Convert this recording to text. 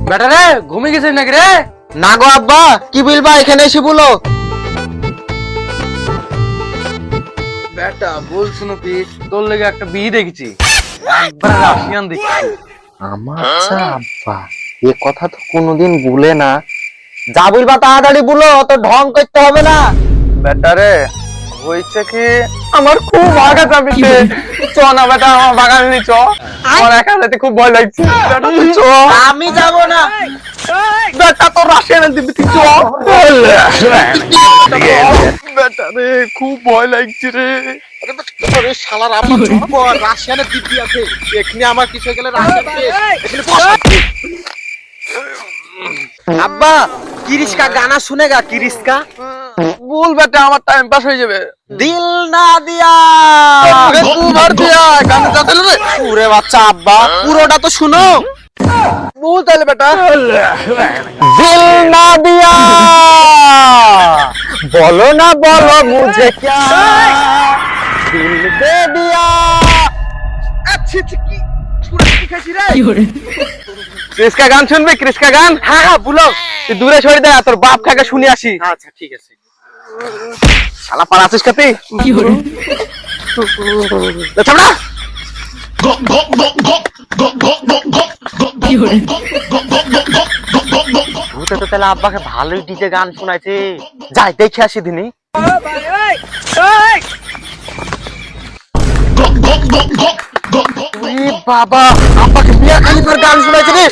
বেটা রে ঘুমিয়ে গেছিস নাকি রে? না গো আব্বা, কি বলবা এখানে এসে বলো। বেটা বলছো না পিস, তোর লেগে একটা বিয়ে দেখেছি, একবার রাশিয়ান দেখছি। আমার আব্বা এ কথা তো কোনোদিন ভুলে না। যা বলবা তাড়াতাড়ি বলো, তো ঢং করতে হবে না। বেটা রে হয়েছে কি, আমার খুব ভাগা যাবে, চ না বেটা আমার বাগানে নি, চ। আমার একা যেতে খুব ভয় লাগছে, বেটা তুই চ। আমি যাব না। বেটা তোর রাশিয়ান দিবি, তুই চ। বেটা রে খুব ভয় লাগছে রে। আরে শালার আব্বা চুপ কর, রাশিয়ানের দিব্যি আছে এখানে, আমার কিছু হয়ে গেলে রাশিয়ান আব্বা কিরিশকা গানা শুনেগা? কিরিশকা বল বেটা, আমার টাইম পাস হয়ে যাবে। দিল না দিয়া তু ভর দিয়া গানে যা দিল রে। পুরে বাচ্চা আব্বা, পুরোটা তো শুনো। বল তাহলে বেটা। দিল না দিয়া বলো না, বলো মুঝে क्या দিল দে দিয়া। আচ্ছা কি পুরো কি খাইছি রে? ক্রিসকা গান শুনবি? ক্রিসকা গান? হ্যাঁ হ্যাঁ বলো। তুই দূরে সরে দে, তোর বাপ খাকে শুনে আসি। আচ্ছা ঠিক আছে। শালা পারাছিস কাতি কি হরে ছাড়া। ভূতে তো তাহলে আব্বাকে ভালোই ডিজে গান শোনাইছে, যাই দেখে আসি দিনি। বাবা আব্বাকে বিয়া খালি গান শোনাইছে রে।